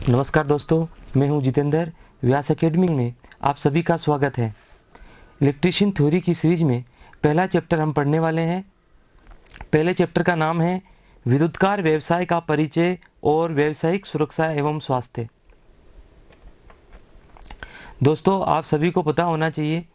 नमस्कार दोस्तों, मैं हूं जितेंद्र। व्यास एकेडमी में आप सभी का स्वागत है। इलेक्ट्रीशियन थ्योरी की सीरीज में पहला चैप्टर हम पढ़ने वाले हैं। पहले चैप्टर का नाम है विद्युतकार व्यवसाय का परिचय और व्यावसायिक सुरक्षा एवं स्वास्थ्य। दोस्तों, आप सभी को पता होना चाहिए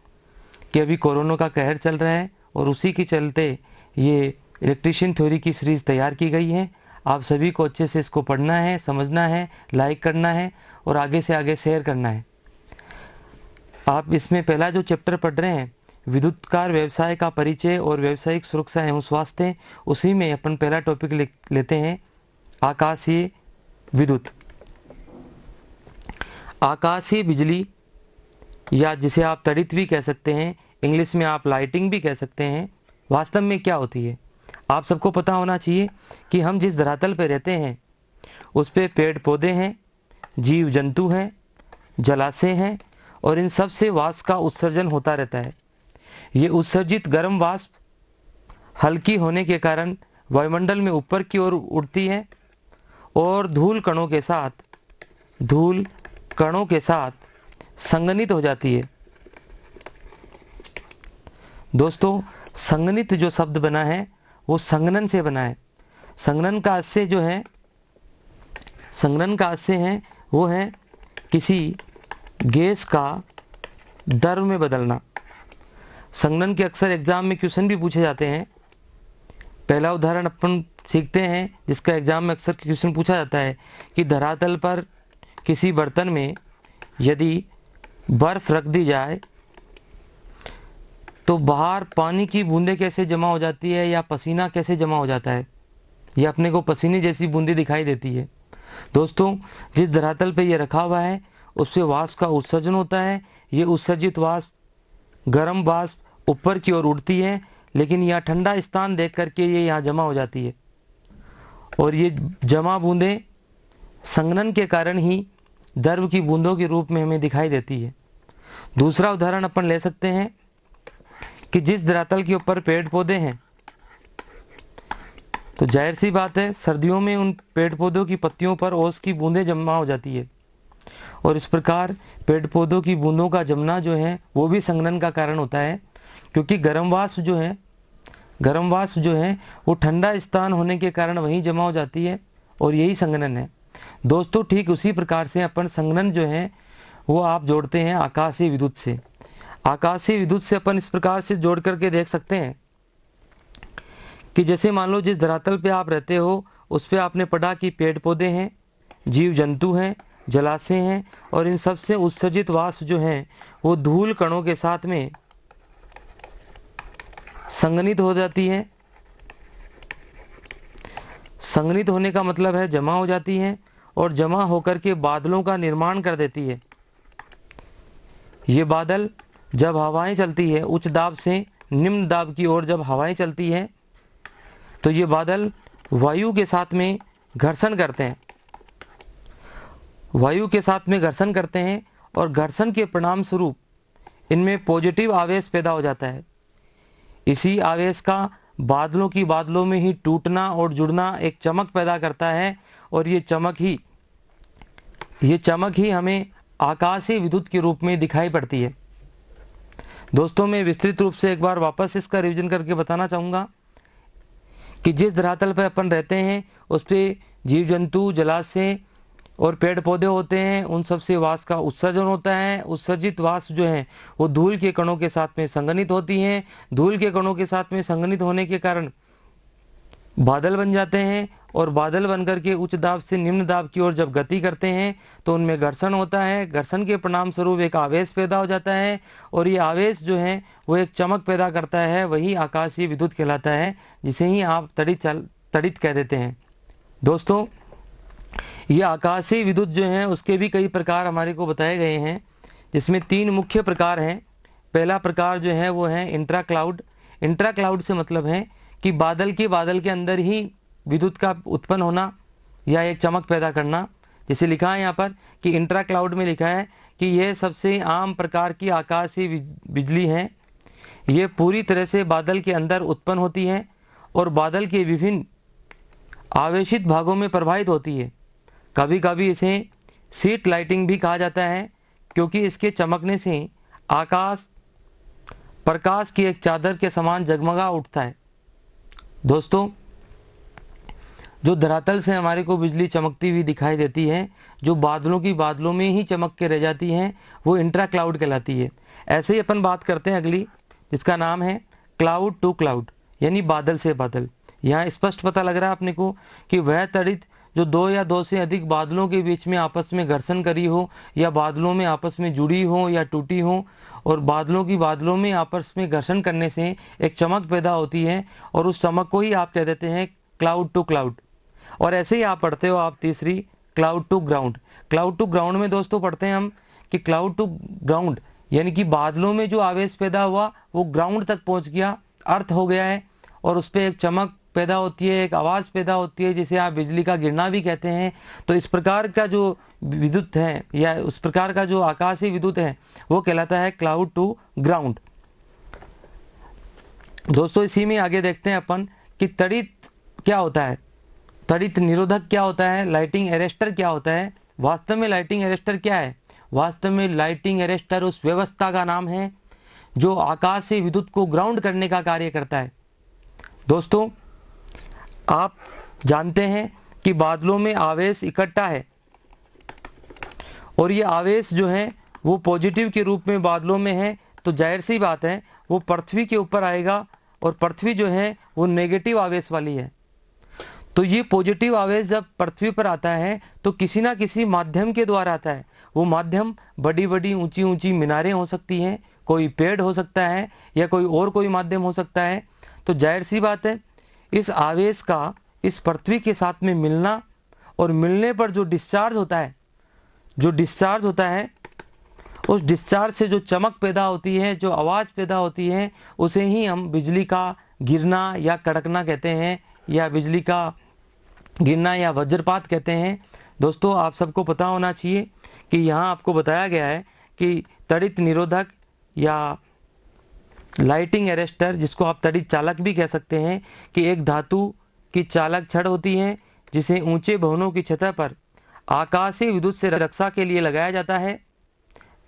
कि अभी कोरोना का कहर चल रहा है और उसी के चलते ये इलेक्ट्रीशियन थ्योरी की सीरीज तैयार की गई है। आप सभी को अच्छे से इसको पढ़ना है, समझना है, लाइक करना है और आगे से आगे शेयर करना है। आप इसमें पहला जो चैप्टर पढ़ रहे हैं विद्युतकार व्यवसाय का परिचय और व्यावसायिक सुरक्षा एवं स्वास्थ्य, उसी में अपन पहला टॉपिक लेते हैं आकाशीय विद्युत। आकाशीय बिजली या जिसे आप तड़ित भी कह सकते हैं, इंग्लिश में आप लाइटिंग भी कह सकते हैं, वास्तव में क्या होती है आप सबको पता होना चाहिए कि हम जिस धरातल पर रहते हैं उस पे पेड़ पौधे हैं, जीव जंतु हैं, जलाशय हैं और इन सब से वाष्प का उत्सर्जन होता रहता है। ये उत्सर्जित गर्म वाष्प हल्की होने के कारण वायुमंडल में ऊपर की ओर उड़ती है और धूल कणों के साथ संघनित हो जाती है। दोस्तों, संघनित जो शब्द बना है वो संघनन से बना है। संघनन का आशय है वो है किसी गैस का द्रव में बदलना। संघनन के अक्सर एग्जाम में क्वेश्चन भी पूछे जाते हैं। पहला उदाहरण अपन सीखते हैं जिसका एग्जाम में अक्सर क्वेश्चन पूछा जाता है कि धरातल पर किसी बर्तन में यदि बर्फ रख दी जाए तो बाहर पानी की बूंदें कैसे जमा हो जाती है या पसीना कैसे जमा हो जाता है, या अपने को पसीने जैसी बूंदें दिखाई देती है। दोस्तों, जिस धरातल पे ये रखा हुआ है उससे वाष्प का उत्सर्जन होता है। ये उत्सर्जित वाष्प गर्म वाष्प ऊपर की ओर उड़ती है, लेकिन यहाँ ठंडा स्थान देख करके ये यहाँ जमा हो जाती है और ये जमा बूंदें संघनन के कारण ही द्रव की बूंदों के रूप में हमें दिखाई देती है। दूसरा उदाहरण अपन ले सकते हैं कि जिस धरातल के ऊपर पेड़ पौधे हैं तो जाहिर सी बात है सर्दियों में उन पेड़ पौधों की पत्तियों पर ओस की बूंदें जमा हो जाती है और इस प्रकार पेड़ पौधों की बूंदों का जमना जो है वो भी संघनन का कारण होता है, क्योंकि गर्म वाष्प जो है वो ठंडा स्थान होने के कारण वहीं जमा हो जाती है और यही संघनन है। दोस्तों, ठीक उसी प्रकार से अपन संघनन जो है वो आप जोड़ते हैं आकाशीय विद्युत से। आकाशीय विद्युत से अपन इस प्रकार से जोड़ करके देख सकते हैं कि जैसे मान लो जिस धरातल पे आप रहते हो उस पे आपने पढ़ा कि पेड़ पौधे हैं, जीव जंतु हैं, जलाशय हैं और इन सब से उत्सर्जित वाष्प जो हैं वो धूल कणों के साथ में संघनित हो जाती है। संघनित होने का मतलब है जमा हो जाती है और जमा होकर के बादलों का निर्माण कर देती है। ये बादल जब हवाएं चलती है, उच्च दाब से निम्न दाब की ओर जब हवाएं चलती है तो ये बादल वायु के साथ में घर्षण करते हैं और घर्षण के परिणाम स्वरूप इनमें पॉजिटिव आवेश पैदा हो जाता है। इसी आवेश का बादलों में ही टूटना और जुड़ना एक चमक पैदा करता है और ये चमक ही हमें आकाशीय विद्युत के रूप में दिखाई पड़ती है। दोस्तों, मैं विस्तृत रूप से एक बार वापस इसका रिवीजन करके बताना चाहूँगा कि जिस धरातल पर अपन रहते हैं उस पर जीव जंतु, जलाशय और पेड़ पौधे होते हैं, उन सब से वाष्प का उत्सर्जन होता है। उत्सर्जित वाष्प जो है वो धूल के कणों के साथ में संघनित होती हैं। धूल के कणों के साथ में संघनित होने के कारण बादल बन जाते हैं और बादल बनकर के उच्च दाब से निम्न दाब की ओर जब गति करते हैं तो उनमें घर्षण होता है। घर्षण के परिणाम स्वरूप एक आवेश पैदा हो जाता है और ये आवेश जो है वो एक चमक पैदा करता है, वही आकाशीय विद्युत कहलाता है, जिसे ही आप तड़ित कह देते हैं। दोस्तों, ये आकाशीय विद्युत जो है उसके भी कई प्रकार हमारे को बताए गए हैं, जिसमें 3 मुख्य प्रकार हैं। पहला प्रकार जो है वो है इंट्रा क्लाउड। इंट्रा क्लाउड से मतलब है कि बादल के अंदर ही विद्युत का उत्पन्न होना या एक चमक पैदा करना। जैसे लिखा है यहाँ पर कि इंट्रा क्लाउड में लिखा है कि यह सबसे आम प्रकार की आकाशीय बिजली है। ये पूरी तरह से बादल के अंदर उत्पन्न होती है और बादल के विभिन्न आवेशित भागों में प्रवाहित होती है। कभी कभी इसे सीट लाइटिंग भी कहा जाता है, क्योंकि इसके चमकने से आकाश प्रकाश की एक चादर के समान जगमगा उठता है। दोस्तों, जो धरातल से हमारे को बिजली चमकती हुई दिखाई देती है, जो बादलों में ही चमक के रह जाती हैं, वो इंट्रा क्लाउड कहलाती है। ऐसे ही अपन बात करते हैं अगली, जिसका नाम है क्लाउड टू क्लाउड, यानी बादल से बादल। यहाँ स्पष्ट पता लग रहा है अपने को कि वह तड़ित जो दो या दो से अधिक बादलों के बीच में आपस में घर्षण करी हो, या बादलों में आपस में जुड़ी हो या टूटी हो, और बादलों में आपस में घर्षण करने से एक चमक पैदा होती है, और उस चमक को ही आप कह देते हैं क्लाउड टू क्लाउड। और ऐसे ही आप पढ़ते हो आप तीसरी, cloud to ground. Cloud to ground में दोस्तों पढ़ते हैं हम कि क्लाउड टू ग्राउंड यानी कि बादलों में जो आवेश पैदा हुआ वो ग्राउंड तक पहुंच गया, अर्थ हो गया है, और उस पर एक चमक पैदा होती है, एक आवाज़ पैदा होती है, जिसे आप बिजली का गिरना भी कहते हैं। तो इस प्रकार का जो विद्युत है, या उस प्रकार का जो आकाशीय विद्युत है, वो कहलाता है क्लाउड टू ग्राउंड। दोस्तों, इसी में आगे देखते हैं अपन कि तड़ित क्या होता है, तड़ित निरोधक क्या होता है, लाइटिंग अरेस्टर क्या होता है। वास्तव में लाइटिंग अरेस्टर क्या है? वास्तव में लाइटिंग अरेस्टर उस व्यवस्था का नाम है जो आकाश से विद्युत को ग्राउंड करने का कार्य करता है। दोस्तों, आप जानते हैं कि बादलों में आवेश इकट्ठा है, और ये आवेश जो है वो पॉजिटिव के रूप में बादलों में है, तो जाहिर सी बात है वो पृथ्वी के ऊपर आएगा, और पृथ्वी जो है वो नेगेटिव आवेश वाली है। तो ये पॉजिटिव आवेश जब पृथ्वी पर आता है तो किसी ना किसी माध्यम के द्वारा आता है। वो माध्यम बड़ी बड़ी ऊंची ऊंची मीनारें हो सकती हैं, कोई पेड़ हो सकता है, या कोई माध्यम हो सकता है। तो जाहिर सी बात है इस आवेश का इस पृथ्वी के साथ में मिलना, और मिलने पर जो डिस्चार्ज होता है, उस डिस्चार्ज से जो चमक पैदा होती है, जो आवाज़ पैदा होती है, उसे ही हम बिजली का गिरना या कड़कना कहते हैं, या बिजली का गिरना या वज्रपात कहते हैं। दोस्तों, आप सबको पता होना चाहिए कि यहाँ आपको बताया गया है कि तड़ित निरोधक या लाइटिंग अरेस्टर, जिसको आप तड़ित चालक भी कह सकते हैं, कि एक धातु की चालक छड़ होती है जिसे ऊंचे भवनों की सतह पर आकाशीय विद्युत से रक्षा के लिए लगाया जाता है।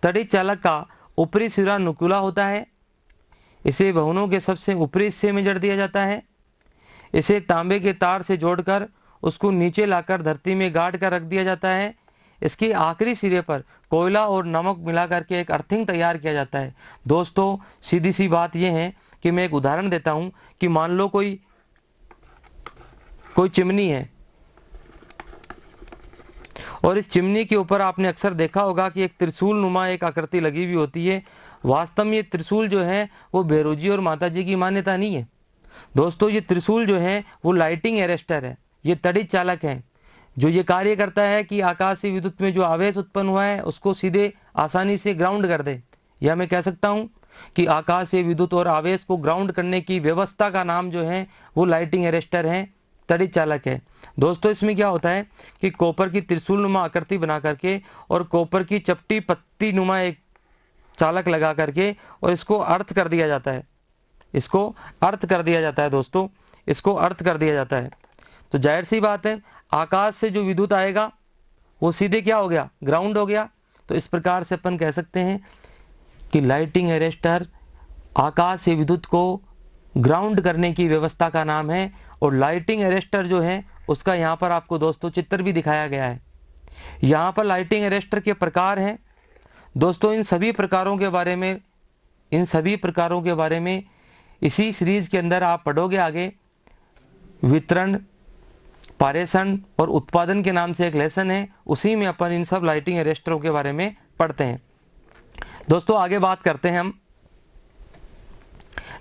तड़ित चालक का ऊपरी सिरा नुकीला होता है, इसे भवनों के सबसे ऊपरी हिस्से में जड़ दिया जाता है। इसे तांबे के तार से जोड़कर उसको नीचे लाकर धरती में गाड़ कर रख दिया जाता है। इसके आखिरी सिरे पर कोयला और नमक मिलाकर के एक अर्थिंग तैयार किया जाता है। दोस्तों, सीधी सी बात यह है कि मैं एक उदाहरण देता हूं कि मान लो कोई चिमनी है, और इस चिमनी के ऊपर आपने अक्सर देखा होगा कि एक त्रिशूल नुमा एक आकृति लगी हुई होती है। वास्तव में ये त्रिशूल जो है वो भैरव जी और माता जी की मान्यता नहीं है। दोस्तों, ये त्रिशूल जो है वो लाइटिंग अरेस्टर है, ये तड़ित चालक है, जो ये कार्य करता है कि आकाशीय विद्युत में जो आवेश उत्पन्न हुआ है उसको सीधे आसानी से ग्राउंड कर दे। या मैं कह सकता हूं कि आकाशीय विद्युत और आवेश को ग्राउंड करने की व्यवस्था का नाम जो है वो लाइटिंग अरेस्टर है, तड़ित चालक है। दोस्तों, इसमें क्या होता है कि कॉपर की त्रिशूल नुमा आकृति बना करके और कॉपर की चपटी पत्ती नुमा एक चालक लगा करके, और इसको अर्थ कर दिया जाता है, इसको अर्थ कर दिया जाता है। दोस्तों, इसको अर्थ कर दिया जाता है, तो जाहिर सी बात है आकाश से जो विद्युत आएगा वो सीधे क्या हो गया, ग्राउंड हो गया। तो इस प्रकार से अपन कह सकते हैं कि लाइटिंग अरेस्टर आकाश से विद्युत को ग्राउंड करने की व्यवस्था का नाम है। और लाइटिंग अरेस्टर जो है उसका यहाँ पर आपको दोस्तों चित्र भी दिखाया गया है। यहाँ पर लाइटिंग अरेस्टर के प्रकार हैं। दोस्तों, इन सभी प्रकारों के बारे में इसी सीरीज के अंदर आप पढ़ोगे आगे। वितरण, पारेषण और उत्पादन के नाम से एक लेसन है, उसी में अपन इन सब लाइटिंग अरेस्टरों के बारे में पढ़ते हैं। दोस्तों, आगे बात करते हैं हम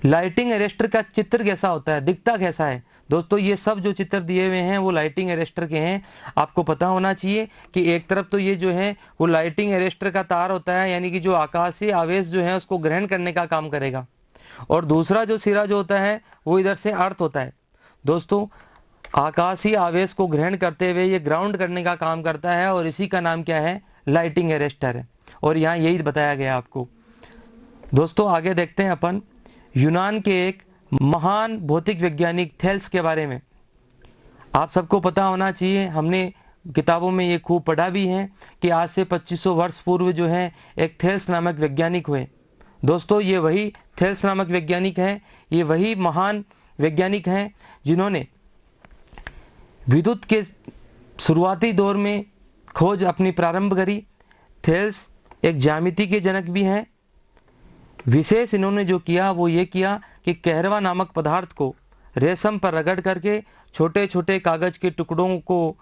लाइटिंग अरेस्टर का चित्र कैसा होता है, दिखता कैसा है। दोस्तों, ये सब जो चित्र दिए हुए हैं वो लाइटिंग अरेस्टर के हैं। आपको पता होना चाहिए कि एक तरफ तो ये जो है वो लाइटिंग अरेस्टर का तार होता है, यानी कि जो आकाशीय आवेश जो है उसको ग्रहण करने का काम करेगा, और दूसरा जो सिरा जो होता है वो इधर से अर्थ होता है। दोस्तों, आकाशीय आवेश को ग्रहण करते हुए ये ग्राउंड करने का काम करता है, और इसी का नाम क्या है, लाइटिंग अरेस्टर है, और यहाँ यही बताया गया आपको। दोस्तों, आगे देखते हैं अपन यूनान के एक महान भौतिक वैज्ञानिक थेल्स के बारे में। आप सबको पता होना चाहिए, हमने किताबों में ये खूब पढ़ा भी है कि आज से 2500 वर्ष पूर्व जो है एक थेल्स नामक वैज्ञानिक हुए। दोस्तों ये वही थेल्स नामक वैज्ञानिक है, ये वही महान वैज्ञानिक हैं जिन्होंने विद्युत के शुरुआती दौर में खोज अपनी प्रारंभ करी। थेल्स एक ज्यामिति के जनक भी हैं। विशेष इन्होंने जो किया वो ये किया कि कहरवा नामक पदार्थ को रेशम पर रगड़ करके छोटे छोटे कागज के टुकड़ों को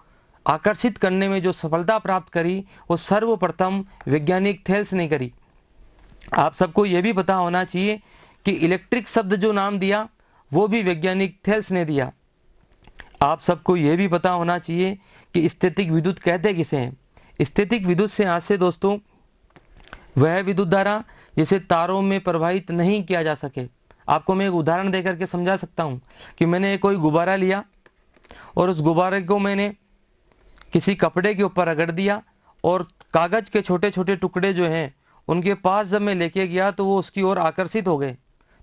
आकर्षित करने में जो सफलता प्राप्त करी वो सर्वप्रथम वैज्ञानिक थेल्स ने करी। आप सबको ये भी पता होना चाहिए कि इलेक्ट्रिक शब्द जो नाम दिया वो भी वैज्ञानिक थेल्स ने दिया। आप सबको ये भी पता होना चाहिए कि स्थैतिक विद्युत कहते किसे हैं। स्थैतिक विद्युत से आज से दोस्तों वह विद्युत धारा जिसे तारों में प्रवाहित नहीं किया जा सके। आपको मैं एक उदाहरण देकर के समझा सकता हूँ कि मैंने कोई गुब्बारा लिया और उस गुब्बारे को मैंने किसी कपड़े के ऊपर रगड़ दिया और कागज के छोटे छोटे टुकड़े जो हैं उनके पास जब मैं लेके गया तो वो उसकी ओर आकर्षित हो गए।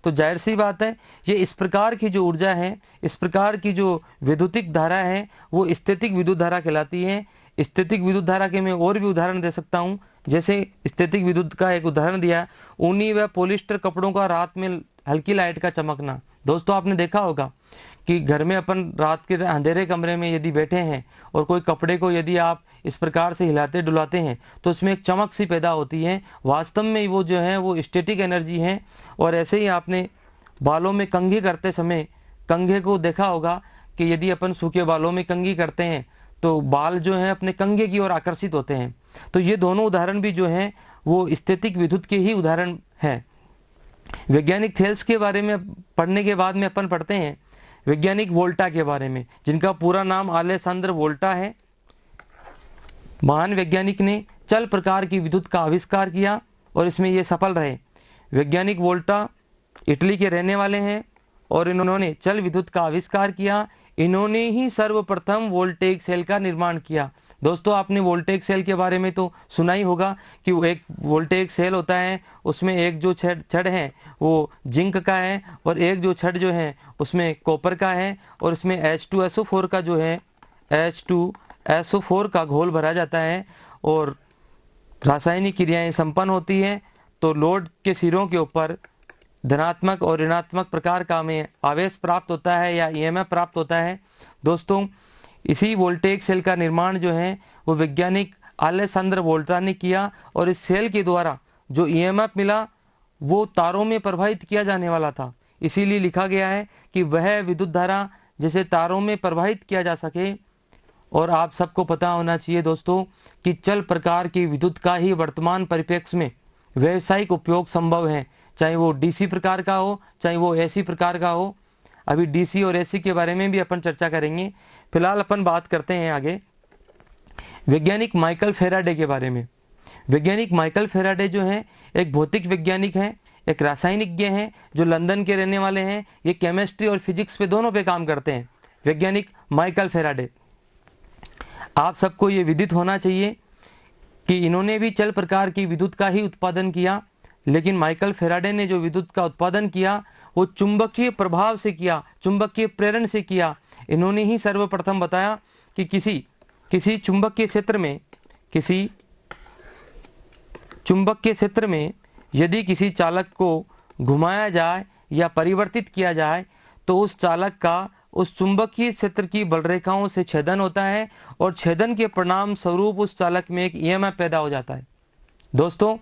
तो जाहिर सी बात है ये इस प्रकार की जो ऊर्जा है, इस प्रकार की जो विद्युतिक धारा है वो स्थैतिक विद्युत धारा कहलाती है। स्थैतिक विद्युत धारा के मैं और भी उदाहरण दे सकता हूँ। जैसे स्थैतिक विद्युत का एक उदाहरण दिया, ऊनी व पॉलिस्टर कपड़ों का रात में हल्की लाइट का चमकना। दोस्तों आपने देखा होगा कि घर में अपन रात के अंधेरे कमरे में यदि बैठे हैं और कोई कपड़े को यदि आप इस प्रकार से हिलाते डुलाते हैं तो उसमें एक चमक सी पैदा होती है। वास्तव में वो जो है वो स्टैटिक एनर्जी है। और ऐसे ही आपने बालों में कंघी करते समय कंघे को देखा होगा कि यदि अपन सूखे बालों में कंघी करते हैं तो बाल जो हैं अपने कंघे की ओर आकर्षित होते हैं। तो ये दोनों उदाहरण भी जो हैं वो स्थैतिक विद्युत के ही उदाहरण हैं। वैज्ञानिक थेल्स के बारे में पढ़ने के बाद में अपन पढ़ते हैं वैज्ञानिक वोल्टा के बारे में, जिनका पूरा नाम अलेक्जेंडर वोल्टा है। महान वैज्ञानिक ने चल प्रकार की विद्युत का आविष्कार किया और इसमें ये सफल रहे। वैज्ञानिक वोल्टा इटली के रहने वाले हैं और इन्होंने चल विद्युत का आविष्कार किया। इन्होंने ही सर्वप्रथम वोल्टेइक सेल का निर्माण किया। दोस्तों आपने वोल्टेइक सेल के बारे में तो सुना ही होगा कि एक वोल्टेइक सेल होता है, उसमें एक जो छड़ है वो जिंक का है और एक जो छड़ जो है उसमें कॉपर का है और उसमें H2SO4 का जो है H2SO4 का घोल भरा जाता है और रासायनिक क्रियाएं संपन्न होती हैं। तो लोड के सिरों के ऊपर धनात्मक और ऋणात्मक प्रकार का हमें आवेश प्राप्त होता है या EMF प्राप्त होता है। दोस्तों इसी वोल्टेइक सेल का निर्माण जो है वो वैज्ञानिक अलेक्जेंडर वोल्टा ने किया और इस सेल के द्वारा जो EMF मिला वो तारों में प्रवाहित किया जाने वाला था। इसीलिए लिखा गया है कि वह विद्युत धारा जिसे तारों में प्रवाहित किया जा सके। और आप सबको पता होना चाहिए दोस्तों कि चल प्रकार की विद्युत का ही वर्तमान परिप्रेक्ष्य में व्यावसायिक उपयोग संभव है, चाहे वो DC प्रकार का हो चाहे वो AC प्रकार का हो। अभी DC और AC के बारे में भी अपन चर्चा करेंगे। फिलहाल अपन बात करते हैं आगे वैज्ञानिक माइकल फैराडे के बारे में। वैज्ञानिक माइकल फैराडे जो हैं एक भौतिक वैज्ञानिक हैं, एक रासायनिज्ञ हैं जो लंदन के रहने वाले हैं। ये केमिस्ट्री और फिजिक्स पे दोनों पे काम करते हैं। वैज्ञानिक माइकल फैराडे, आप सबको ये विदित होना चाहिए कि इन्होंने भी चल प्रकार की विद्युत का ही उत्पादन किया, लेकिन माइकल फैराडे ने जो विद्युत का उत्पादन किया वो चुंबकीय प्रभाव से किया, चुंबकीय प्रेरण से किया। इन्होंने ही सर्वप्रथम बताया कि किसी चुंबकीय क्षेत्र में यदि किसी चालक को घुमाया जाए या परिवर्तित किया जाए तो उस चालक का उस चुंबकीय क्षेत्र की बलरेखाओं से छेदन होता है और छेदन के परिणाम स्वरूप उस चालक में एक EMF पैदा हो जाता है। दोस्तों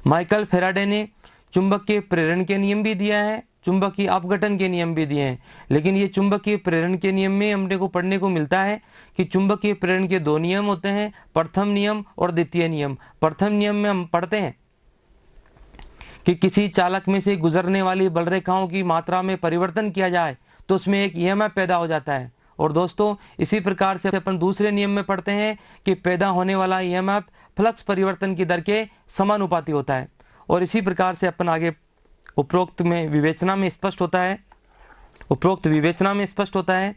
माइकल फैराडे ने चुंबकीय प्रेरण के नियम भी दिया है, चुंबकीय अपघटन के नियम भी दिए हैं। लेकिन ये चुंबकीय प्रेरण के नियम में हमने को पढ़ने को मिलता है कि चुंबकीय प्रेरण के दो नियम होते हैं, प्रथम नियम और द्वितीय नियम। प्रथम नियम में हम पढ़ते हैं कि किसी चालक में से गुजरने वाली बलरेखाओं की मात्रा में परिवर्तन किया जाए तो उसमें एक EMF पैदा हो जाता है। और दोस्तों इसी प्रकार से अपन दूसरे नियम में पढ़ते हैं कि पैदा होने वाला EMF फ्लक्स परिवर्तन की दर के समानुपाती होता है। और इसी प्रकार से अपन आगे उपरोक्त विवेचना में स्पष्ट होता है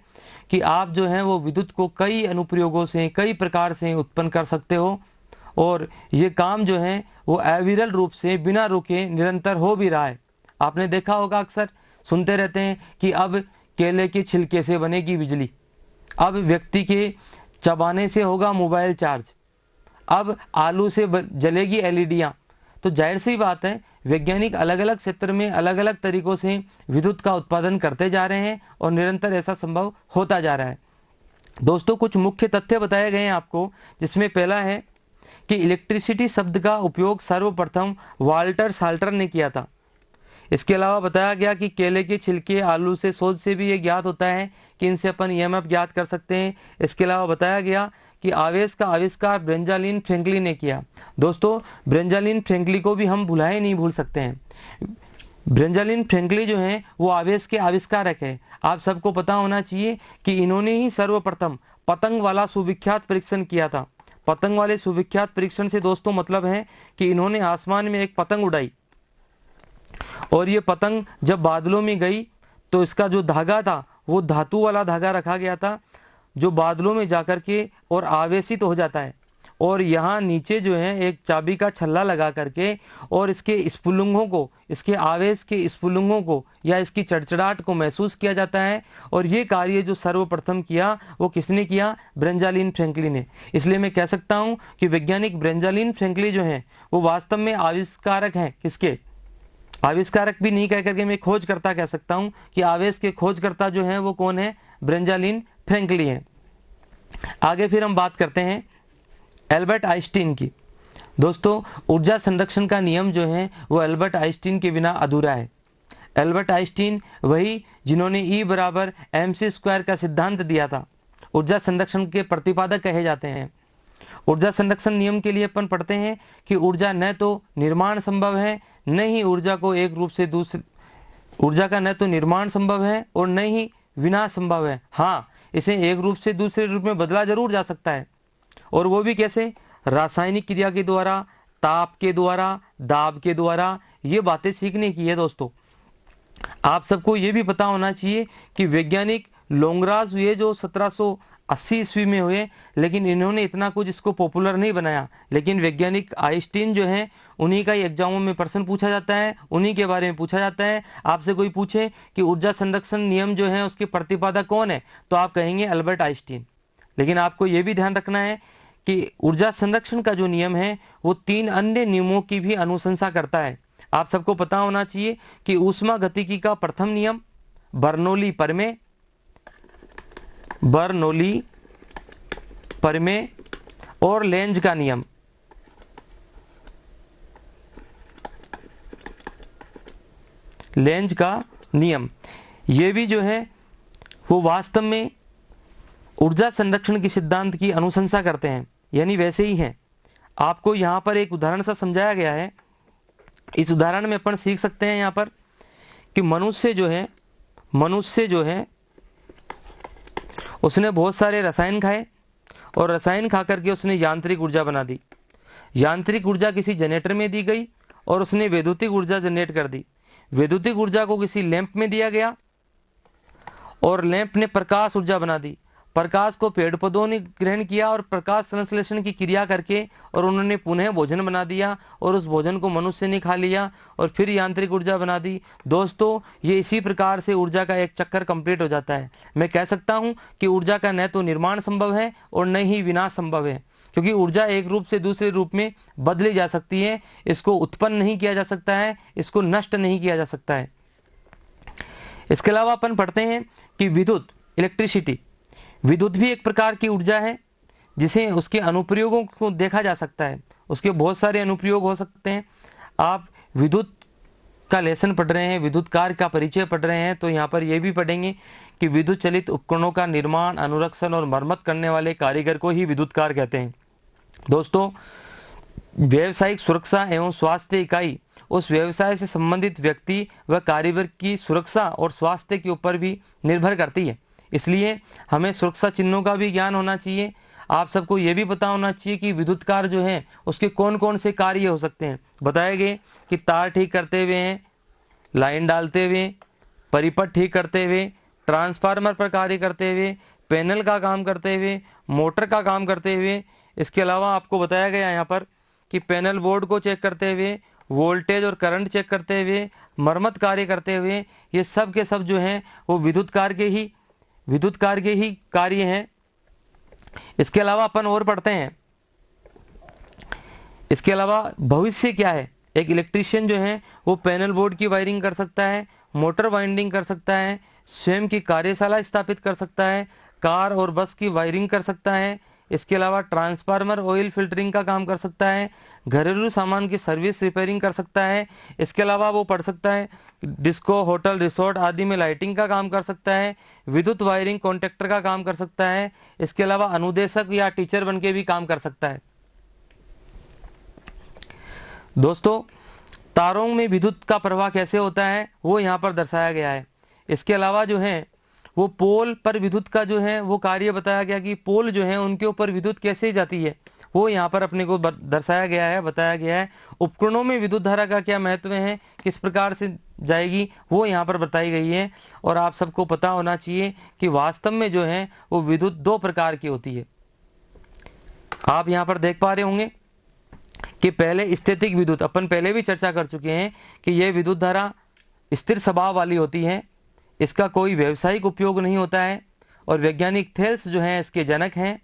कि आप जो है वो विद्युत को कई अनुप्रयोगों से कई प्रकार से उत्पन्न कर सकते हो और ये काम जो है वो अविरल रूप से बिना रुके निरंतर हो भी रहा है। आपने देखा होगा, अक्सर सुनते रहते हैं कि अब केले के छिलके से बनेगी बिजली। अब व्यक्ति के चबाने से होगा मोबाइल चार्ज, अब आलू से जलेगी एलईडियां। तो जाहिर सी बात है वैज्ञानिक अलग अलग क्षेत्र में अलग अलग तरीकों से विद्युत का उत्पादन करते जा रहे हैं और निरंतर ऐसा संभव होता जा रहा है। दोस्तों कुछ मुख्य तथ्य बताए गए हैं आपको, जिसमें पहला है कि इलेक्ट्रिसिटी शब्द का उपयोग सर्वप्रथम वाल्टर साल्टर ने किया था। इसके अलावा बताया गया कि केले के छिलके, आलू से, शोध से भी ये ज्ञात होता है कि इनसे अपन ईएमएफ ज्ञात कर सकते हैं। इसके अलावा बताया गया कि आवेश का आविष्कार बेंजामिन फ्रैंकलिन ने किया। दोस्तों बेंजामिन फ्रैंकलिन को भी हम भुलाए नहीं भूल सकते हैं। बेंजामिन फ्रैंकलिन जो हैं वो आवेश के आविष्कारक है। आप सबको पता होना चाहिए कि इन्होंने ही सर्वप्रथम पतंग वाला सुविख्यात परीक्षण किया था। पतंग वाले सुविख्यात परीक्षण से दोस्तों मतलब है कि इन्होंने आसमान में एक पतंग उड़ाई और ये पतंग जब बादलों में गई तो इसका जो धागा था वो धातु वाला धागा रखा गया था, जो बादलों में जाकर के और आवेशित हो जाता है। और यहाँ नीचे जो है एक चाबी का छल्ला लगा करके और इसके स्फुलिंगों को, इसके आवेश के स्फुलिंगों को या इसकी चड़चड़ाहट को महसूस किया जाता है। और ये कार्य जो सर्वप्रथम किया वो किसने किया? बेंजामिन फ्रैंकलिन ने। इसलिए मैं कह सकता हूँ कि वैज्ञानिक बेंजामिन फ्रैंकलिन जो है वो वास्तव में आविष्कारक हैं। किसके? आविष्कारक भी नहीं कह करके मैं खोजकर्ता कह सकता हूं कि आवेश के खोजकर्ता जो हैं वो कौन है? बेंजामिन फ्रैंकलिन है। आगे फिर हम बात करते हैं एल्बर्ट आइंस्टीन की। दोस्तों ऊर्जा संरक्षण का नियम जो है वो एल्बर्ट आइंस्टीन के बिना अधूरा है। एल्बर्ट आइंस्टीन वही जिन्होंने E बराबर mc² का सिद्धांत दिया था, ऊर्जा संरक्षण के प्रतिपादक कहे जाते हैं। ऊर्जा संरक्षण नियम के लिए अपन पढ़ते हैं कि ऊर्जा न तो निर्माण संभव है, न ही ऊर्जा को एक रूप से दूसरे, ऊर्जा का न तो निर्माण संभव है और न ही विनाश संभव है। हाँ, इसे एक रूप से दूसरे रूप में बदला जरूर जा सकता है, और वो भी कैसे? रासायनिक क्रिया के द्वारा, ताप के द्वारा, दाब के द्वारा। ये बातें सीखने की है दोस्तों। आप सबको ये भी पता होना चाहिए कि वैज्ञानिक लोंगराज हुए जो 1780 ईस्वी में हुए, लेकिन इन्होंने इतना कुछ इसको पॉपुलर नहीं बनाया। लेकिन वैज्ञानिक आइंस्टीन जो हैं उन्हीं का ही एग्जामों में प्रश्न पूछा जाता है, उन्हीं के बारे में पूछा जाता है। आपसे कोई पूछे कि ऊर्जा संरक्षण नियम जो है उसके प्रतिपादक कौन है, तो आप कहेंगे एल्बर्ट आइंस्टीन। लेकिन आपको यह भी ध्यान रखना है कि ऊर्जा संरक्षण का जो नियम है वो 3 अन्य नियमों की भी अनुशंसा करता है। आप सबको पता होना चाहिए कि ऊष्मा गतिकी का प्रथम नियम बर्नौली परमे और लेंज का नियम। लेंज का नियम ये भी जो है वो वास्तव में ऊर्जा संरक्षण के सिद्धांत की अनुशंसा करते हैं, यानी वैसे ही हैं। आपको यहाँ पर एक उदाहरण सा समझाया गया है। इस उदाहरण में अपन सीख सकते हैं यहाँ पर कि मनुष्य जो है उसने बहुत सारे रसायन खाए और रसायन खा करके उसने यांत्रिक ऊर्जा बना दी। यांत्रिक ऊर्जा किसी जनरेटर में दी गई और उसने वैद्युतिक ऊर्जा जनरेट कर दी। वैद्युतिक ऊर्जा को किसी लैंप में दिया गया और लैंप ने प्रकाश ऊर्जा बना दी। प्रकाश को पेड़ पौधों ने ग्रहण किया और प्रकाश संश्लेषण की क्रिया करके और उन्होंने पुनः भोजन बना दिया और उस भोजन को मनुष्य ने खा लिया और फिर यांत्रिक ऊर्जा बना दी। दोस्तों ये इसी प्रकार से ऊर्जा का एक चक्कर कंप्लीट हो जाता है। मैं कह सकता हूं कि ऊर्जा का न तो निर्माण संभव है और न ही विनाश संभव है, क्योंकि ऊर्जा एक रूप से दूसरे रूप में बदली जा सकती है। इसको उत्पन्न नहीं किया जा सकता है, इसको नष्ट नहीं किया जा सकता है। इसके अलावा अपन पढ़ते हैं कि इलेक्ट्रिसिटी विद्युत भी एक प्रकार की ऊर्जा है, जिसे उसके अनुप्रयोगों को देखा जा सकता है। उसके बहुत सारे अनुप्रयोग हो सकते हैं। आप विद्युत का लेसन पढ़ रहे हैं, विद्युत कार्य का परिचय पढ़ रहे हैं, तो यहाँ पर यह भी पढ़ेंगे कि विद्युत चलित उपकरणों का निर्माण, अनुरक्षण और मरम्मत करने वाले कारीगर को ही विद्युत कार्य कहते हैं। दोस्तों व्यावसायिक सुरक्षा एवं स्वास्थ्य इकाई उस व्यवसाय से संबंधित व्यक्ति व कारीगर की सुरक्षा और स्वास्थ्य के ऊपर भी निर्भर करती है। इसलिए हमें सुरक्षा चिन्हों का भी ज्ञान होना चाहिए। आप सबको ये भी पता होना चाहिए कि विद्युत कार्य जो है उसके कौन कौन से कार्य हो सकते हैं। बताए गए कि तार ठीक करते हुए हैं, लाइन डालते हुए, परिपथ ठीक करते हुए, ट्रांसफार्मर पर कार्य करते हुए, पैनल का काम करते हुए, मोटर का काम करते हुए। इसके अलावा आपको बताया गया यहाँ पर कि पैनल बोर्ड को चेक करते हुए, वोल्टेज और करंट चेक करते हुए, मरम्मत कार्य करते हुए। ये सब के सब जो हैं वो विद्युत कार्य के ही कार्य हैं। इसके अलावा अपन और पढ़ते हैं, इसके अलावा भविष्य क्या है। एक इलेक्ट्रीशियन जो है वो पैनल बोर्ड की वायरिंग कर सकता है, मोटर वाइंडिंग कर सकता है, स्वयं की कार्यशाला स्थापित कर सकता है, कार और बस की वायरिंग कर सकता है। इसके अलावा ट्रांसफार्मर ऑयल फिल्टरिंग का काम कर सकता है, घरेलू सामान की सर्विस रिपेयरिंग कर सकता है। इसके अलावा वो पढ़ सकता है डिस्को, होटल, रिसोर्ट आदि में लाइटिंग का काम कर सकता है, विद्युत वायरिंग कॉन्ट्रैक्टर का काम कर सकता है। इसके अलावा अनुदेशक या टीचर बन के भी काम कर सकता है। दोस्तों, तारों में विद्युत का प्रवाह कैसे होता है वो यहाँ पर दर्शाया गया है। इसके अलावा जो है वो पोल पर विद्युत का जो है वो कार्य बताया गया कि पोल जो है उनके ऊपर विद्युत कैसे जाती है, वो यहाँ पर अपने को दर्शाया गया है, बताया गया है। उपकरणों में विद्युत धारा का क्या महत्व है, किस प्रकार से जाएगी, वो यहाँ पर बताई गई है। और आप सबको पता होना चाहिए कि वास्तव में जो है वो विद्युत दो प्रकार की होती है। आप यहाँ पर देख पा रहे होंगे कि पहले स्थैतिक विद्युत, अपन पहले भी चर्चा कर चुके हैं कि यह विद्युत धारा स्थिर स्वभाव वाली होती है, इसका कोई व्यावसायिक उपयोग नहीं होता है। और वैज्ञानिक थेल्स जो हैं इसके जनक हैं।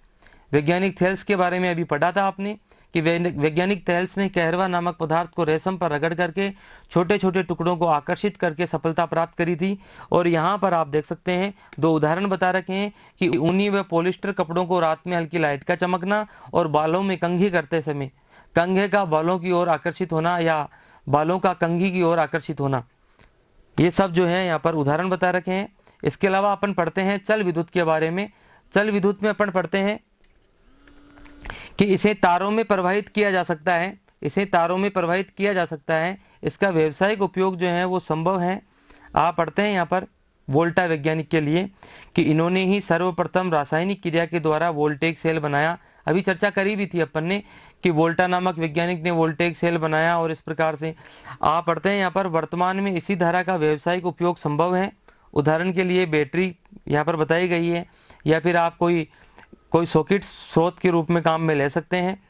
वैज्ञानिक थेल्स के बारे में अभी पढ़ा था आपने कि वैज्ञानिक थेल्स ने कहरवा नामक पदार्थ को रेशम पर रगड़ करके छोटे छोटे टुकड़ों को आकर्षित करके सफलता प्राप्त करी थी। और यहाँ पर आप देख सकते हैं दो उदाहरण बता रखे हैं कि ऊनी व पॉलिस्टर कपड़ों को रात में हल्की लाइट का चमकना और बालों में कंघी करते समय कंघे का बालों की ओर आकर्षित होना या बालों का कंघी की ओर आकर्षित होना, ये सब जो है यहाँ पर उदाहरण बता रखे हैं। इसके अलावा अपन पढ़ते हैं चल विद्युत के बारे में। चल विद्युत में अपन पढ़ते हैं कि इसे तारों में प्रवाहित किया जा सकता है, इसे तारों में प्रवाहित किया जा सकता है। इसका व्यावसायिक उपयोग जो है वो संभव है। आप पढ़ते हैं यहाँ पर वोल्टा वैज्ञानिक के लिए कि इन्होंने ही सर्वप्रथम रासायनिक क्रिया के द्वारा वोल्टेक सेल बनाया। अभी चर्चा करी भी थी अपन ने कि वोल्टा नामक वैज्ञानिक ने वोल्टेक सेल बनाया। और इस प्रकार से आप पढ़ते हैं यहाँ पर वर्तमान में इसी धारा का व्यावसायिक उपयोग संभव है। उदाहरण के लिए बैटरी यहाँ पर बताई गई है, या फिर आप कोई सॉकेट स्रोत के रूप में काम में ले सकते हैं।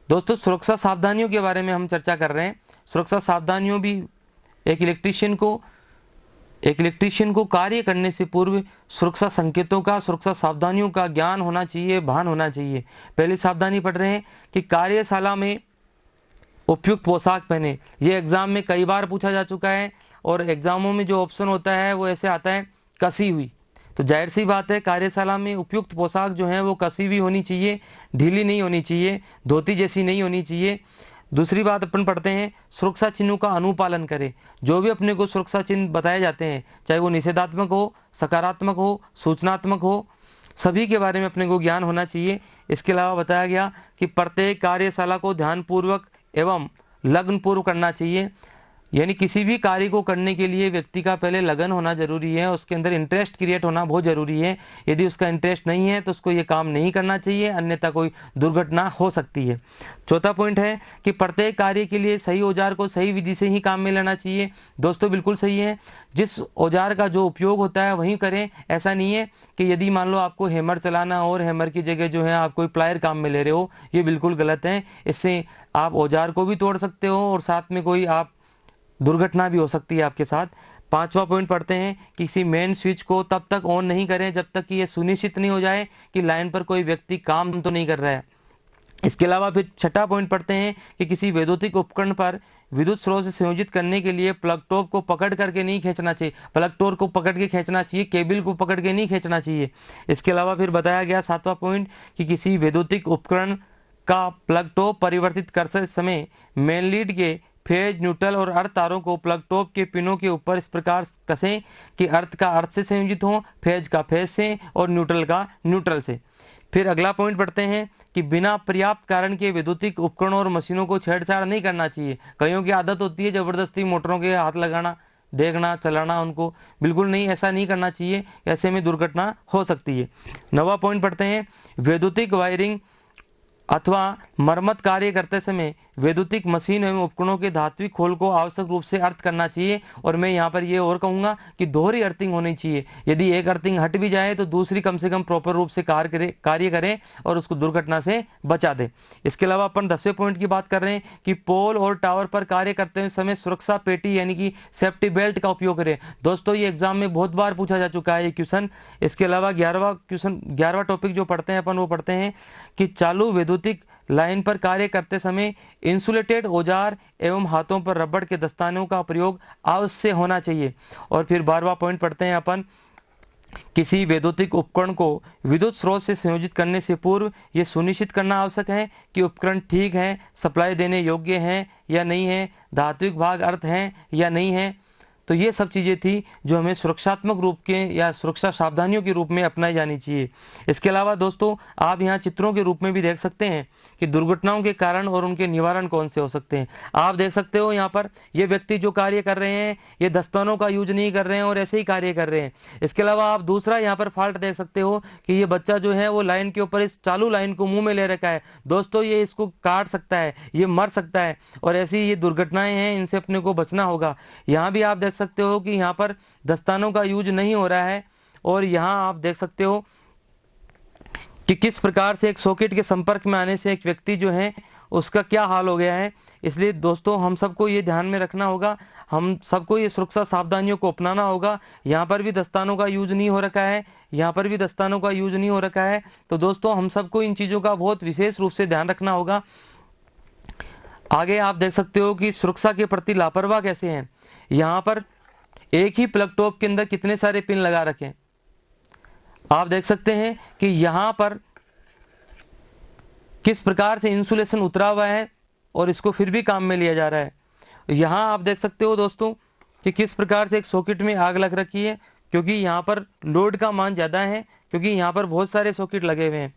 दोस्तों, सुरक्षा सावधानियों के बारे में हम चर्चा कर रहे हैं। सुरक्षा सावधानियों भी एक इलेक्ट्रीशियन को कार्य करने से पूर्व सुरक्षा संकेतों का, सुरक्षा सावधानियों का ज्ञान होना चाहिए, भान होना चाहिए। पहली सावधानी पढ़ रहे हैं कि कार्यशाला में उपयुक्त पोशाक पहने। ये एग्जाम में कई बार पूछा जा चुका है और एग्जामों में जो ऑप्शन होता है वो ऐसे आता है कसी हुई। तो जाहिर सी बात है कार्यशाला में उपयुक्त पोशाक जो है वो कसी हुई होनी चाहिए, ढीली नहीं होनी चाहिए, धोती जैसी नहीं होनी चाहिए। दूसरी बात अपन पढ़ते हैं सुरक्षा चिन्हों का अनुपालन करें। जो भी अपने को सुरक्षा चिन्ह बताए जाते हैं, चाहे वो निषेधात्मक हो, सकारात्मक हो, सूचनात्मक हो, सभी के बारे में अपने को ज्ञान होना चाहिए। इसके अलावा बताया गया कि प्रत्येक कार्यशाला को ध्यानपूर्वक एवं लगनपूर्व करना चाहिए। यानी किसी भी कार्य को करने के लिए व्यक्ति का पहले लगन होना जरूरी है, उसके अंदर इंटरेस्ट क्रिएट होना बहुत जरूरी है। यदि उसका इंटरेस्ट नहीं है तो उसको ये काम नहीं करना चाहिए, अन्यथा कोई दुर्घटना हो सकती है। चौथा पॉइंट है कि प्रत्येक कार्य के लिए सही औजार को सही विधि से ही काम में लेना चाहिए। दोस्तों, बिल्कुल सही है, जिस औजार का जो उपयोग होता है वहीं करें। ऐसा नहीं है कि यदि मान लो आपको हैमर चलाना और हैमर की जगह जो है आप कोई प्लायर काम में ले रहे हो, ये बिल्कुल गलत है। इससे आप औजार को भी तोड़ सकते हो और साथ में कोई आप दुर्घटना भी हो सकती है आपके साथ। पांचवा पॉइंट पढ़ते हैं कि किसी मेन स्विच को तब तक ऑन नहीं करें जब तक कि यह सुनिश्चित नहीं हो जाए कि लाइन पर कोई व्यक्ति काम तो नहीं कर रहा है। इसके अलावा फिर छठा पॉइंट पढ़ते हैं कि किसी वैद्युतिक उपकरण पर विद्युत स्रोत से संयोजित करने के लिए प्लग टॉप को पकड़ करके नहीं खींचना चाहिए, प्लग टॉप को पकड़ के खींचना चाहिए, केबल को पकड़ के नहीं खींचना चाहिए। इसके अलावा फिर बताया गया सातवां पॉइंट कि किसी वैद्युतिक उपकरण का प्लग टॉप परिवर्तित करते समय मेन लीड के फेज, न्यूट्रल और अर्थ तारों को प्लग टॉप के पिनों के ऊपर इस प्रकार कसें कि अर्थ का अर्थ से संयोजित हो, फेज का फेज से और न्यूट्रल का न्यूट्रल से। फिर अगला पॉइंट पढ़ते हैं कि बिना पर्याप्त कारण के वैद्युतिक उपकरणों और मशीनों को छेड़छाड़ नहीं करना चाहिए। कईयों की आदत होती है जबरदस्ती मोटरों के हाथ लगाना, देखना, चलाना, उनको बिल्कुल नहीं, ऐसा नहीं करना चाहिए, ऐसे में दुर्घटना हो सकती है। नवा पॉइंट पढ़ते हैं वैद्युतिक वायरिंग अथवा मरम्मत कार्य करते समय वैद्युतिक मशीन एवं उपकरणों के धात्विक खोल को आवश्यक रूप से अर्थ करना चाहिए। और मैं यहाँ पर ये और कहूँगा कि दोहरी अर्थिंग होनी चाहिए। यदि एक अर्थिंग हट भी जाए तो दूसरी कम से कम प्रॉपर रूप से कार्य करे और उसको दुर्घटना से बचा दे। इसके अलावा अपन 10वें पॉइंट की बात कर रहे हैं कि पोल और टावर पर कार्य करते समय सुरक्षा पेटी यानी कि सेफ्टी बेल्ट का उपयोग करें। दोस्तों ये एग्जाम में बहुत बार पूछा जा चुका है ये क्वेश्चन। इसके अलावा 11वां टॉपिक जो पढ़ते हैं अपन वो पढ़ते हैं कि चालू वैद्युतिक लाइन पर कार्य करते समय इंसुलेटेड औजार एवं हाथों पर रबड़ के दस्तानों का प्रयोग अवश्य होना चाहिए। और फिर 12वां पॉइंट पढ़ते हैं अपन, किसी वैद्युतिक उपकरण को विद्युत स्रोत से संयोजित करने से पूर्व यह सुनिश्चित करना आवश्यक है कि उपकरण ठीक है, सप्लाई देने योग्य है या नहीं है, धात्विक भाग अर्थ है या नहीं है। तो ये सब चीज़ें थी जो हमें सुरक्षात्मक रूप के या सुरक्षा सावधानियों के रूप में अपनाई जानी चाहिए। इसके अलावा दोस्तों आप यहाँ चित्रों के रूप में भी देख सकते हैं कि दुर्घटनाओं के कारण और उनके निवारण कौन से हो सकते हैं। आप देख सकते हो यहाँ पर ये व्यक्ति जो कार्य कर रहे हैं ये दस्तानों का यूज नहीं कर रहे हैं और ऐसे ही कार्य कर रहे हैं। इसके अलावा आप दूसरा यहाँ पर फॉल्ट देख सकते हो कि ये बच्चा जो है वो लाइन के ऊपर इस चालू लाइन को मुंह में ले रखा है। दोस्तों ये इसको काट सकता है, ये मर सकता है और ऐसी ये दुर्घटनाएं हैं, इनसे अपने को बचना होगा। यहाँ भी आप देख सकते हो कि यहाँ पर दस्तानों का यूज नहीं हो रहा है और यहाँ आप देख सकते हो कि किस प्रकार से एक सॉकेट के संपर्क में आने से एक व्यक्ति जो है उसका क्या हाल हो गया है। इसलिए दोस्तों हम सबको ये ध्यान में रखना होगा, हम सबको ये सुरक्षा सावधानियों को अपनाना होगा। यहाँ पर भी दस्तानों का यूज नहीं हो रखा है, यहाँ पर भी दस्तानों का यूज नहीं हो रखा है। तो दोस्तों हम सबको इन चीज़ों का बहुत विशेष रूप से ध्यान रखना होगा। आगे आप देख सकते हो कि सुरक्षा के प्रति लापरवाह कैसे हैं। यहाँ पर एक ही प्लग टॉप के अंदर कितने सारे पिन लगा रखे हैं। आप देख सकते हैं कि यहाँ पर किस प्रकार से इंसुलेशन उतरा हुआ है और इसको फिर भी काम में लिया जा रहा है। यहाँ आप देख सकते हो दोस्तों कि किस प्रकार से एक सॉकेट में आग लग रखी है, क्योंकि यहाँ पर लोड का मान ज़्यादा है, क्योंकि यहाँ पर बहुत सारे सॉकेट लगे हुए हैं।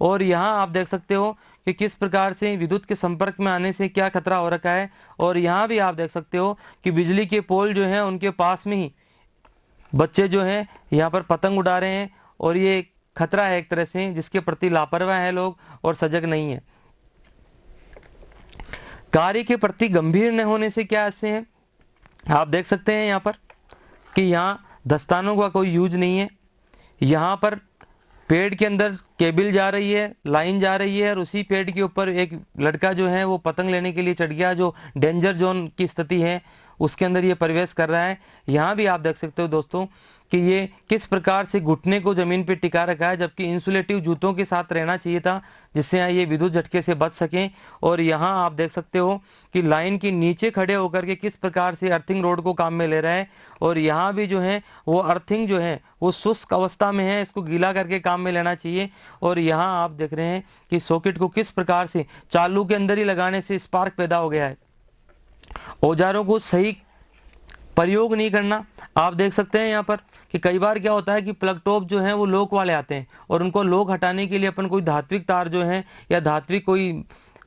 और यहाँ आप देख सकते हो कि किस प्रकार से विद्युत के संपर्क में आने से क्या खतरा हो रखा है। और यहाँ भी आप देख सकते हो कि बिजली के पोल जो हैं उनके पास में ही बच्चे जो हैं यहाँ पर पतंग उड़ा रहे हैं और ये खतरा है एक तरह से जिसके प्रति लापरवाह है लोग और सजग नहीं है। कार्य के प्रति गंभीर न होने से क्या ऐसे हैं, आप देख सकते हैं यहाँ पर कि यहाँ दस्तानों का कोई यूज नहीं है। यहाँ पर पेड़ के अंदर केबल जा रही है, लाइन जा रही है और उसी पेड़ के ऊपर एक लड़का जो है वो पतंग लेने के लिए चढ़ गया, जो डेंजर जोन की स्थिति है उसके अंदर ये प्रवेश कर रहा है। यहाँ भी आप देख सकते हो दोस्तों कि ये किस प्रकार से घुटने को जमीन पे टिका रखा है, जबकि इंसुलेटिव जूतों के साथ रहना चाहिए था जिससे ये विद्युत झटके से बच सकें। और यहाँ आप देख सकते हो कि लाइन के नीचे खड़े होकर के किस प्रकार से अर्थिंग रोड को काम में ले रहा है। और यहाँ भी जो है वो अर्थिंग जो है वो शुष्क अवस्था में है, इसको गीला करके काम में लेना चाहिए। और यहाँ आप देख रहे हैं कि सॉकेट को किस प्रकार से चालू के अंदर ही लगाने से स्पार्क पैदा हो गया है। औजारों को सही प्रयोग नहीं करना, आप देख सकते हैं यहाँ पर कि कई बार क्या होता है कि प्लग टॉप जो है वो लॉक वाले आते हैं और उनको लॉक हटाने के लिए अपन कोई धात्विक तार जो है या धात्विक कोई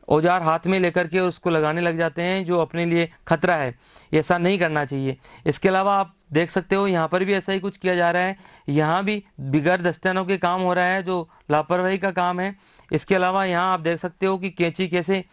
औजार हाथ में लेकर के उसको लगाने लग जाते हैं, जो अपने लिए खतरा है। ऐसा नहीं करना चाहिए। इसके अलावा आप देख सकते हो यहाँ पर भी ऐसा ही कुछ किया जा रहा है। यहाँ भी बिगैर दस्तानों के काम हो रहा है जो लापरवाही का काम है। इसके अलावा यहाँ आप देख सकते हो कि कैंची कैसे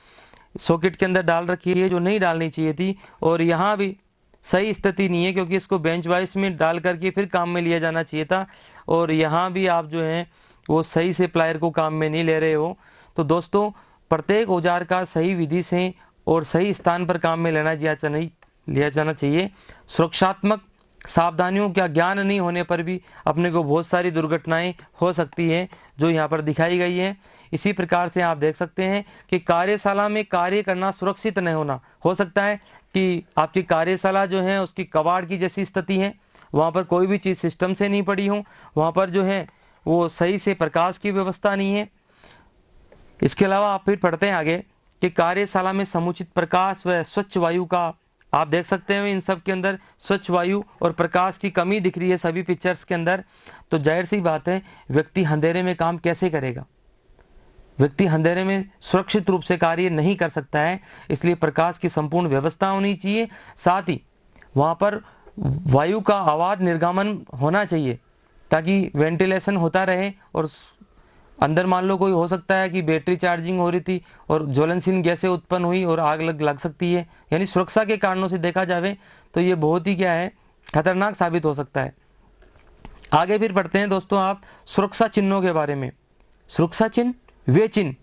सॉकेट के अंदर डाल रखी है जो नहीं डालनी चाहिए थी। और यहाँ भी सही स्थिति नहीं है क्योंकि इसको बेंच वाइस में डाल करके फिर काम में लिया जाना चाहिए था। और यहाँ भी आप जो है वो सही से प्लायर को काम में नहीं ले रहे हो। तो दोस्तों प्रत्येक औजार का सही विधि से और सही स्थान पर काम में लिया जाना चाहिए। सुरक्षात्मक सावधानियों का ज्ञान नहीं होने पर भी अपने को बहुत सारी दुर्घटनाएं हो सकती हैं जो यहाँ पर दिखाई गई है। इसी प्रकार से आप देख सकते हैं कि कार्यशाला में कार्य करना सुरक्षित नहीं होना, हो सकता है कि आपकी कार्यशाला जो है उसकी कबाड़ की जैसी स्थिति है, वहाँ पर कोई भी चीज़ सिस्टम से नहीं पड़ी हो, वहाँ पर जो है वो सही से प्रकाश की व्यवस्था नहीं है। इसके अलावा आप फिर पढ़ते हैं आगे कि कार्यशाला में समुचित प्रकाश व स्वच्छ वायु का, आप देख सकते हैं इन सब के अंदर स्वच्छ वायु और प्रकाश की कमी दिख रही है सभी पिक्चर्स के अंदर। तो जाहिर सी बात है व्यक्ति अंधेरे में काम कैसे करेगा, व्यक्ति अंधेरे में सुरक्षित रूप से कार्य नहीं कर सकता है। इसलिए प्रकाश की संपूर्ण व्यवस्था होनी चाहिए, साथ ही वहाँ पर वायु का आवाज निर्गमन होना चाहिए ताकि वेंटिलेशन होता रहे और अंदर मान लो कोई हो सकता है कि बैटरी चार्जिंग हो रही थी और ज्वलनशील गैसें उत्पन्न हुई और आग लग सकती है। यानी सुरक्षा के कारणों से देखा जाए तो ये बहुत ही क्या है, खतरनाक साबित हो सकता है। आगे फिर पढ़ते हैं दोस्तों आप सुरक्षा चिन्हों के बारे में। सुरक्षा चिन्ह वे चिन्ह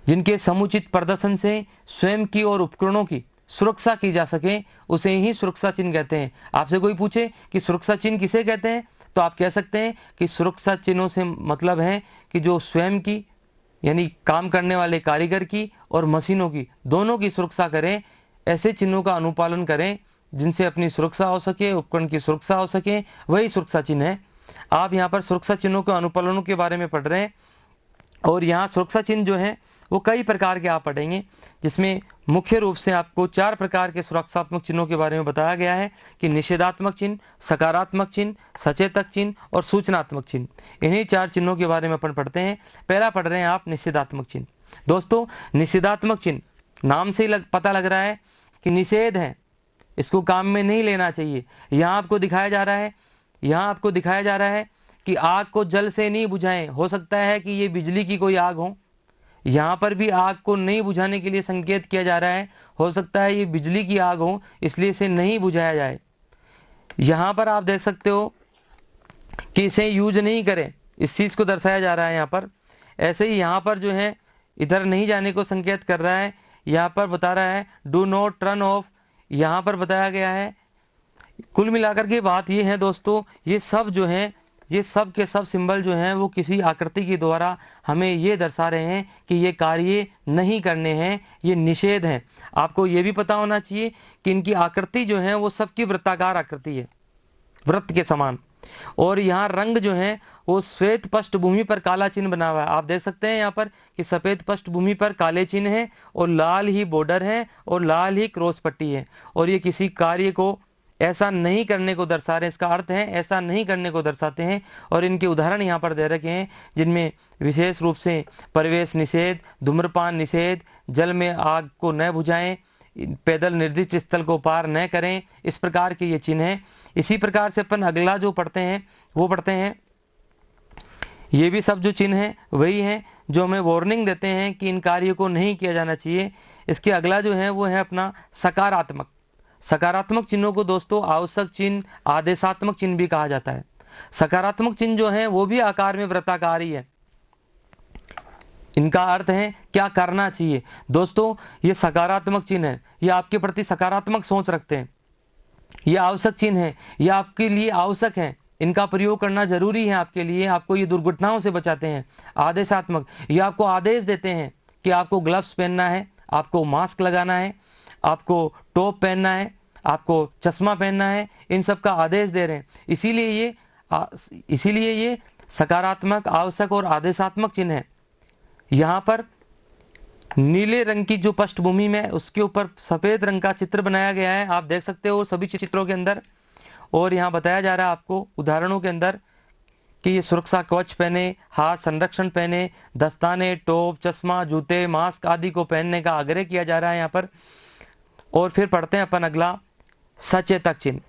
जिनके समुचित प्रदर्शन से स्वयं की और उपकरणों की सुरक्षा की जा सके उसे ही सुरक्षा चिन्ह कहते हैं। आपसे कोई पूछे कि सुरक्षा चिन्ह किसे कहते हैं, तो आप कह सकते हैं कि सुरक्षा चिन्हों से मतलब है कि जो स्वयं की यानी काम करने वाले कारीगर की और मशीनों की दोनों की सुरक्षा करें, ऐसे चिन्हों का अनुपालन करें जिनसे अपनी सुरक्षा हो सके, उपकरण की सुरक्षा हो सके, वही सुरक्षा चिन्ह है। आप यहाँ पर सुरक्षा चिन्हों के अनुपालनों के बारे में पढ़ रहे हैं और यहाँ सुरक्षा चिन्ह जो है वो कई प्रकार के आप पढ़ेंगे, जिसमें मुख्य रूप से आपको 4 प्रकार के सुरक्षात्मक चिन्हों के बारे में बताया गया है कि निषेधात्मक चिन्ह, सकारात्मक चिन्ह, सचेतक चिन्ह और सूचनात्मक चिन्ह। इन्हीं 4 चिन्हों के बारे में अपन पढ़ते हैं। पहला पढ़ रहे हैं आप निषेधात्मक चिन्ह। दोस्तों निषेधात्मक चिन्ह नाम से ही पता लग रहा है कि निषेध है, इसको काम में नहीं लेना चाहिए। यहाँ आपको दिखाया जा रहा है कि आग को जल से नहीं बुझाएं। हो सकता है कि ये बिजली की कोई आग हो, यहाँ पर भी आग को नहीं बुझाने के लिए संकेत किया जा रहा है। हो सकता है ये बिजली की आग हो, इसलिए इसे नहीं बुझाया जाए। यहाँ पर आप देख सकते हो कि इसे यूज नहीं करें, इस चीज़ को दर्शाया जा रहा है यहाँ पर। ऐसे ही यहाँ पर जो है इधर नहीं जाने को संकेत कर रहा है। यहाँ पर बता रहा है डू नॉट टर्न ऑफ, यहाँ पर बताया गया है। कुल मिलाकर के बात ये है दोस्तों, ये सब जो है, ये सब के सब सिंबल जो हैं वो किसी आकृति के द्वारा हमें ये दर्शा रहे हैं कि ये कार्य नहीं करने हैं, ये निषेध हैं। आपको ये भी पता होना चाहिए कि इनकी आकृति जो है वो सबकी वृत्ताकार आकृति है, वृत्त के समान। और यहाँ रंग जो है वो श्वेत पृष्ठभूमि पर काला चिन्ह बना हुआ है। आप देख सकते हैं यहाँ पर कि सफेद पृष्ठभूमि पर काले चिन्ह है और लाल ही बॉर्डर है और लाल ही क्रॉस पट्टी है। और ये किसी कार्य को ऐसा नहीं करने को दर्शा रहे हैं, इसका अर्थ है ऐसा नहीं करने को दर्शाते हैं। और इनके उदाहरण यहाँ पर दे रखे हैं, जिनमें विशेष रूप से प्रवेश निषेध, धूम्रपान निषेध, जल में आग को न बुझाएं, पैदल निर्दिष्ट स्थल को पार न करें, इस प्रकार के ये चिन्ह हैं। इसी प्रकार से अपन अगला जो पढ़ते हैं वो पढ़ते हैं, ये भी सब जो चिन्ह हैं वही हैं जो हमें वार्निंग देते हैं कि इन कार्यों को नहीं किया जाना चाहिए। इसके अगला जो है वो है अपना सकारात्मक। सकारात्मक चिन्हों को दोस्तों आवश्यक चिन्ह, आदेशात्मक चिन्ह भी कहा जाता है। सकारात्मक चिन्ह जो है वो भी आकार में वृत्ताकार ही है। इनका अर्थ है क्या करना चाहिए। दोस्तों ये सकारात्मक चिन्ह है, ये आपके प्रति सकारात्मक सोच रखते हैं। ये आवश्यक चिन्ह है, ये आपके लिए आवश्यक है, इनका प्रयोग करना जरूरी है आपके लिए, आपको ये दुर्घटनाओं से बचाते हैं। आदेशात्मक, ये आपको आदेश देते हैं कि आपको ग्लव्स पहनना है, आपको मास्क लगाना है, आपको टोप पहनना है, आपको चश्मा पहनना है, इन सब का आदेश दे रहे हैं। इसीलिए ये सकारात्मक, आवश्यक और आदेशात्मक चिन्ह है। यहाँ पर नीले रंग की जो पृष्ठभूमि में उसके ऊपर सफेद रंग का चित्र बनाया गया है, आप देख सकते हो सभी चित्रों के अंदर। और यहाँ बताया जा रहा है आपको उदाहरणों के अंदर कि ये सुरक्षा कवच पहने, हाथ संरक्षण पहने, दस्ताने, टोप, चश्मा, जूते, मास्क आदि को पहनने का आग्रह किया जा रहा है यहाँ पर। और फिर पढ़ते हैं अपन अगला सचेतक चिन्ह।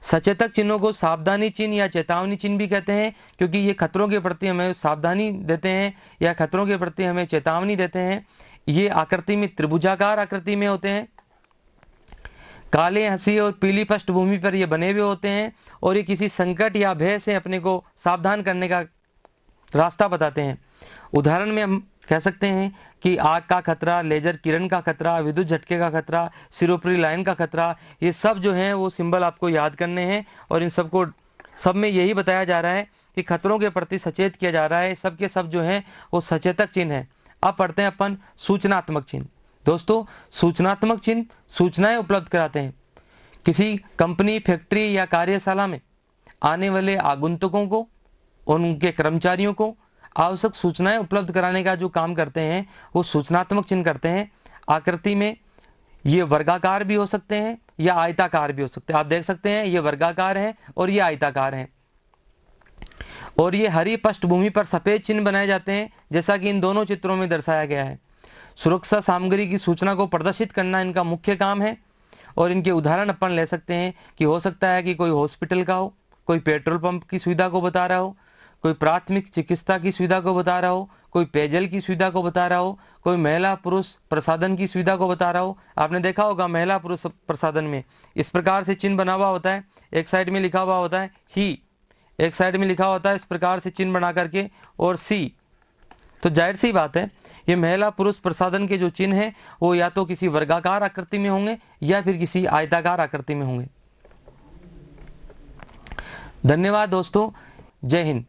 सचेतक चिन्हों को सावधानी चिन्ह या चेतावनी चिन्ह भी कहते हैं, क्योंकि ये खतरों के प्रति हमें सावधानी देते हैं या खतरों के प्रति हमें चेतावनी देते हैं। ये आकृति में त्रिभुजाकार आकृति में होते हैं, काले हंसी और पीली पृष्ठभूमि पर ये बने हुए होते हैं और ये किसी संकट या भय से अपने को सावधान करने का रास्ता बताते हैं। उदाहरण में हम कह सकते हैं कि आग का खतरा, लेजर किरण का खतरा, विद्युत झटके का खतरा, सिरोपरी लाइन का खतरा, ये सब जो हैं वो सिंबल आपको याद करने हैं। और इन सब में यही बताया जा रहा है कि खतरों के प्रति सचेत किया जा रहा है। सब के सब जो हैं वो सचेतक चिन्ह है। अब पढ़ते हैं अपन सूचनात्मक चिन्ह। दोस्तों सूचनात्मक चिन्ह सूचनाएं उपलब्ध कराते हैं। किसी कंपनी, फैक्ट्री या कार्यशाला में आने वाले आगंतुकों को, उनके कर्मचारियों को आवश्यक सूचनाएं उपलब्ध कराने का जो काम करते हैं वो सूचनात्मक चिन्ह करते हैं। आकृति में ये वर्गाकार भी हो सकते हैं या आयताकार भी हो सकते हैं। आप देख सकते हैं ये वर्गाकार है और ये आयताकार है। और ये हरी पृष्ठभूमि पर सफेद चिन्ह बनाए जाते हैं, जैसा कि इन दोनों चित्रों में दर्शाया गया है। सुरक्षा सामग्री की सूचना को प्रदर्शित करना इनका मुख्य काम है। और इनके उदाहरण अपन ले सकते हैं कि हो सकता है कि कोई हॉस्पिटल का हो, कोई पेट्रोल पंप की सुविधा को बता रहा हो, कोई प्राथमिक चिकित्सा की सुविधा को बता रहा हो, कोई पेयजल की सुविधा को बता रहा हो, कोई महिला पुरुष प्रसाधन की सुविधा को बता रहा हो। आपने देखा होगा महिला पुरुष प्रसाधन में इस प्रकार से चिन्ह बना हुआ होता है, एक साइड में लिखा हुआ होता है ही, एक साइड में लिखा होता है इस प्रकार से चिन्ह बना करके और सी। तो जाहिर सी बात है ये महिला पुरुष प्रसाधन के जो चिन्ह हैं वो या तो किसी वर्गाकार आकृति में होंगे या फिर किसी आयताकार आकृति में होंगे। धन्यवाद दोस्तों, जय हिंद।